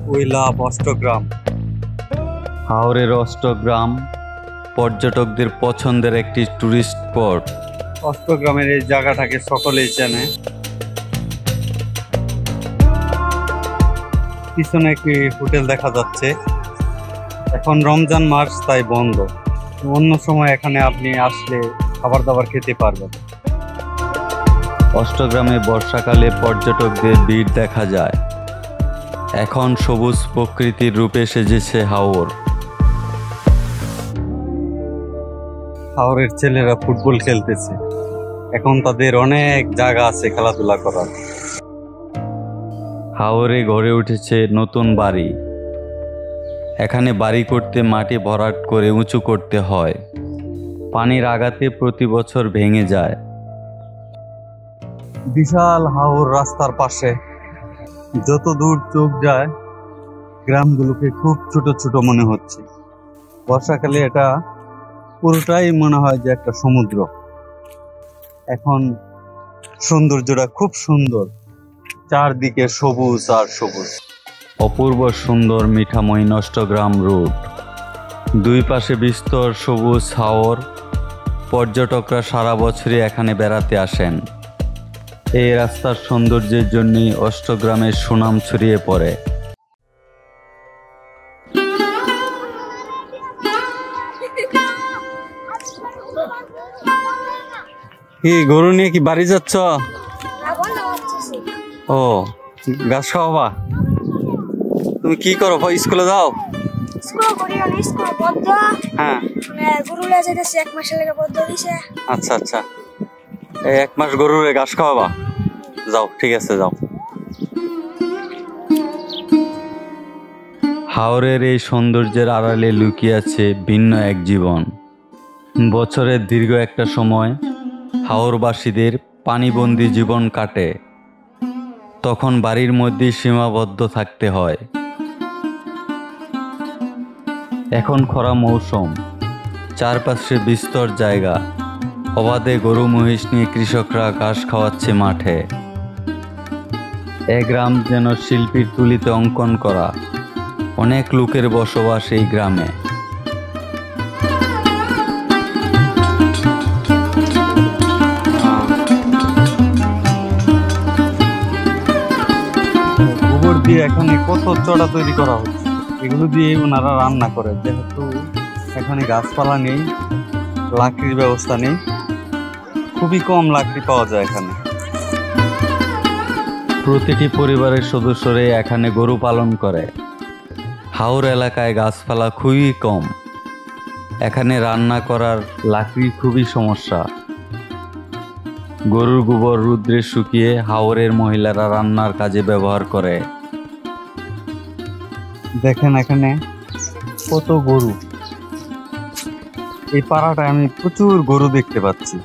কৈলাব অষ্টগ্রাম। হাওরের অষ্টগ্রাম পর্যটকদের পছন্দের একটি টুরিস্ট স্পট। অষ্টগ্রামের এই জায়গাটাকে সকলেই চেনে। পিছনে একটি হোটেল দেখা যাচ্ছে। এখন রমজান মাস, তাই বন্ধ। অন্য সময় এখানে আপনি আসলে খাবার দাবার খেতে পারবেন। অষ্টগ্রামে বর্ষাকালে পর্যটকদের ভিড় দেখা যায়। এখন সবুজ প্রকৃতির রূপে সেজেছে হাওর। হাওরের ছেলেরা ফুটবল খেলতেছে। এখন তাদের অনেক জায়গা আছে খেলাধুলা করার। হাওরে গড়ে উঠেছে নতুন বাড়ি। এখানে বাড়ি করতে মাটি ভরাট করে উঁচু করতে হয়। পানির আঘাতে প্রতি বছর ভেঙে যায়। বিশাল হাওর রাস্তার পাশে, যত দূর চোখ যায় গ্রামগুলোকে খুব ছোট ছোট মনে হচ্ছে। বর্ষাকালে এটা পুরোটাই মনে হয় যে একটা সমুদ্র। এখন সৌন্দর্যটা খুব সুন্দর, চারদিকে সবুজ আর সবুজ। অপূর্ব সুন্দর মিঠাময় অষ্টগ্রাম রুট, দুই পাশে বিস্তর সবুজ হাওর। পর্যটকরা সারা বছরই এখানে বেড়াতে আসেন। এই রাস্তার সৌন্দর্যের জন্যই অষ্টগ্রামের সুনাম ছড়িয়ে পড়ে। কি গরু নিয়ে কি বাড়ি যাচ্ছ? ও, ঘাস খাওয়াবা? তুমি কি করো, স্কুলে যাও? হ্যাঁ, আচ্ছা আচ্ছা, এই 1 মাস গরুর ঘাস খাওয়াবা? যাও, ঠিক আছে, যাও। হাওরের এই সৌন্দর্যের আড়ালে লুকিয়ে আছে ভিন্ন এক জীবন। বছরের দীর্ঘ একটা সময় হাওরবাসীদের পানিবন্দী জীবন কাটে। তখন বাড়ির মধ্যে সীমাবদ্ধ থাকতে হয়। এখন খরা মৌসুম, চারপাশে বিস্তর জায়গা। অবাধে গরু মহিষ নিয়ে কৃষকরা ঘাস খাওয়াচ্ছে মাঠে। এ গ্রাম যেন শিল্পীর তুলিতে অঙ্কন করা। অনেক লোকের বসবাস এই গ্রামে। গোবর দিয়ে এখানে কত চড়া তৈরি করা হচ্ছে। এগুলো দিয়ে ওনারা রান্না করে। যেহেতু এখানে গাছপালা নেই, লাকড়ির ব্যবস্থা নেই, খুবই কম লাকড়ি পাওয়া যায় এখানে। প্রতিটি পরিবারের সদস্যরা এখানে গরু পালন করে। হাওর এলাকায় গাছপালা খুবই কম। এখানে রান্না করার লাকড়ি খুবই সমস্যা। গরুর গোবর রৌদ্রে শুকিয়ে হাওরের মহিলারা রান্নার কাজে ব্যবহার করে। দেখেন এখানে কত গরু। এই পাড়াটায় আমি প্রচুর গরু দেখতে পাচ্ছি।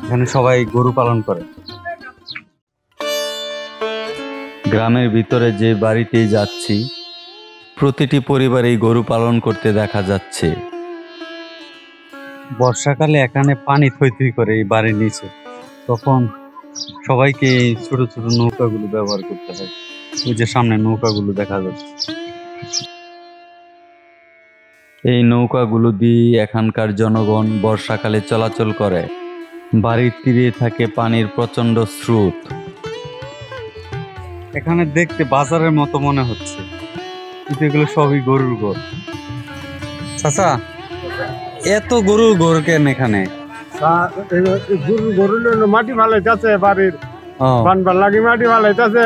এখানে সবাই গরু পালন করে। গ্রামের ভিতরে যে বাড়িতেই যাচ্ছি, প্রতিটি পরিবারেই গরু পালন করতে দেখা যাচ্ছে। বর্ষাকালে এখানে পানি থই থই করে এই বাড়ির নিচে। তখন সবাইকে এই ছোট ছোট নৌকাগুলো ব্যবহার করতে হয়। ওই যে সামনে নৌকাগুলো দেখা যাচ্ছে। এই নৌকাগুলো দিয়ে এখানকার জনগণ বর্ষাকালে চলাচল করে। বাড়ির তীরে থাকে পানির প্রচন্ড স্রোত। এখানে দেখতে বাজারের মতো মনে হচ্ছে, কিন্তু এগুলো সবই গরুর ঘর। চাচা, এত গরুর ঘর কেন এখানে? গরু মাটি ভালাইতেছে বাড়ির বানবার লাগি, মাটি ভালাইতেছে।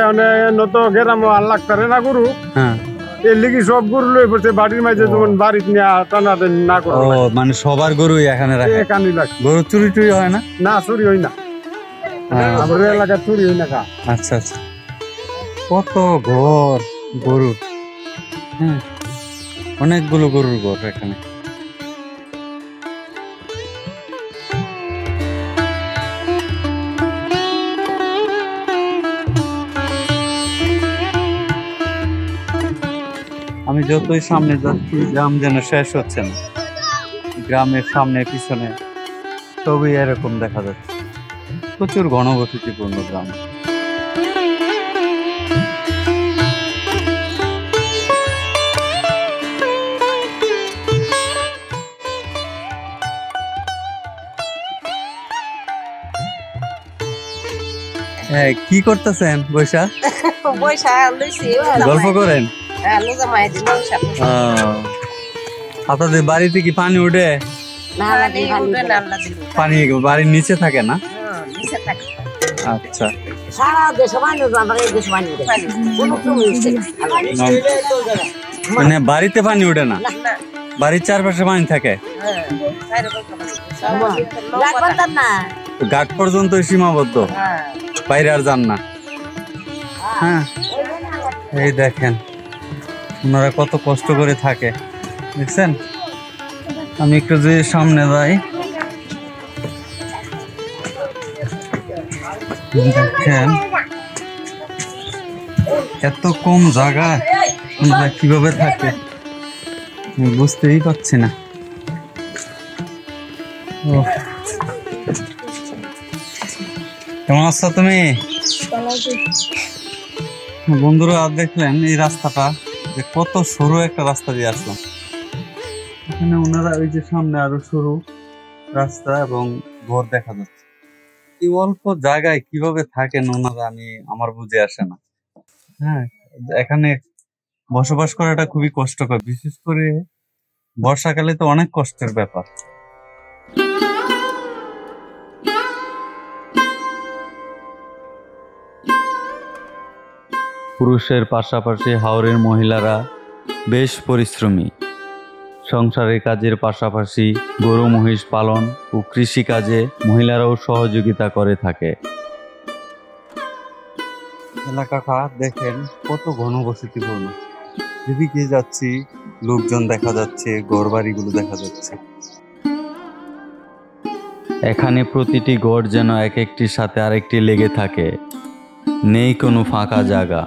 নত গেরাম আর লাগতারে না গরু। হ্যাঁ, এর লিগি সব গরু লই পড়ছে বাড়ির মাঝে, যেমন বাড়ির নিয়ে টানাটানি না করে। ও, মানে সবার গরুই এখানে রাখে। এখানে লাগে। গরু চুরি টুরি হয় না? না, চুরি হই না। আমাদের এলাকায় চুরি হই না। আচ্ছা আচ্ছা, কত ঘর গরুর। হ্যাঁ, অনেকগুলো গরুর ঘর এখানে। আমি যতই সামনে যাচ্ছি গ্রাম যেন শেষ হচ্ছে না। গ্রামের সামনে পিছনে সবই এরকম দেখা যাচ্ছে। প্রচুর ঘনবসতিপূর্ণ গ্রাম। হ্যাঁ, কি করতেছেন বৈশা? গল্প করেন? আপনাদের বাড়িতে কি পানি উঠে? পানি বাড়ির নিচে থাকে না? আচ্ছা, মানে বাড়িতে পানি উঠে না, বাড়ির চারপাশে পানি থাকে, ঘাট পর্যন্ত সীমাবদ্ধ, বাইরে আর যান না। হ্যাঁ, এই দেখেন ওনারা কত কষ্ট করে থাকে, দেখছেন? আমি একটু যদি সামনে যাই, দেখেন এত কম জায়গায় ওনারা কিভাবে থাকে আমি বুঝতেই পারছি না। কেমন আছো তুমি? বন্ধুরা দেখলেন এই রাস্তাটা যে কত সরু একটা রাস্তা দিয়ে আসলাম। এখানে ওনারা ওই যে সামনে আরো সরু রাস্তা এবং ঘর দেখা যাচ্ছে। এই অল্প জায়গায় কিভাবে থাকেন ওনারা আমার বুঝে আসে না। হ্যাঁ, এখানে বসবাস করাটা খুবই কষ্টকর, বিশেষ করে বর্ষাকালে তো অনেক কষ্টের ব্যাপার। পুরুষের পাশাপাশি হাওরের মহিলারা বেশ পরিশ্রমী। সংসারের কাজের পাশাপাশি গরু মহিষ পালন ও কৃষিকাজে মহিলারাও সহযোগিতা করে থাকে। এলাকাটা দেখেন কত ঘনবসতিপূর্ণ, যেদিকে যাচ্ছি লোকজন দেখা যাচ্ছে, ঘরবাড়িগুলো দেখা যাচ্ছে। এখানে প্রতিটি ঘর যেন এক একটির সাথে আরেকটি লেগে থাকে, নেই কোনো ফাঁকা জায়গা।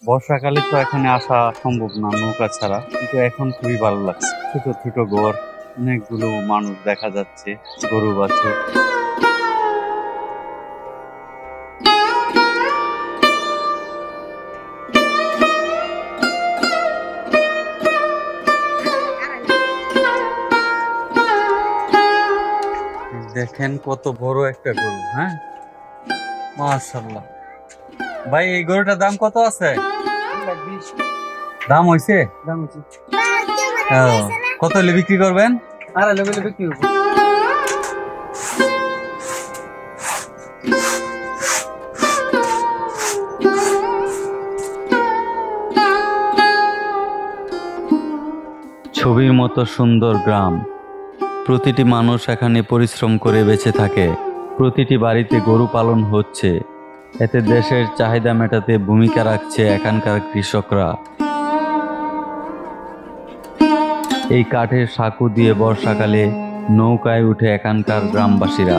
বর্ষাকালে তো এখানে আসা সম্ভব না নৌকা ছাড়া, কিন্তু এখন খুবই ভালো লাগছে। ছোট ছোট ঘর, অনেকগুলো মানুষ দেখা যাচ্ছে, গরু বাছুর। দেখেন কত বড় একটা গরু। হ্যাঁ, মাশাআল্লাহ। ভাই, এই গরুটার দাম কত আছে? দাম হয়েছে? কত হলে বিক্রি করবেন? বিক্রি করবো। ছবির মতো সুন্দর গ্রাম। প্রতিটি মানুষ এখানে পরিশ্রম করে বেঁচে থাকে। প্রতিটি বাড়িতে গরু পালন হচ্ছে। এতে দেশের চাহিদা মেটাতে ভূমিকা রাখছে এখানকার কৃষকরা। এই কাঠের সাঁকো দিয়ে বর্ষাকালে নৌকায় উঠে এখানকার গ্রামবাসীরা।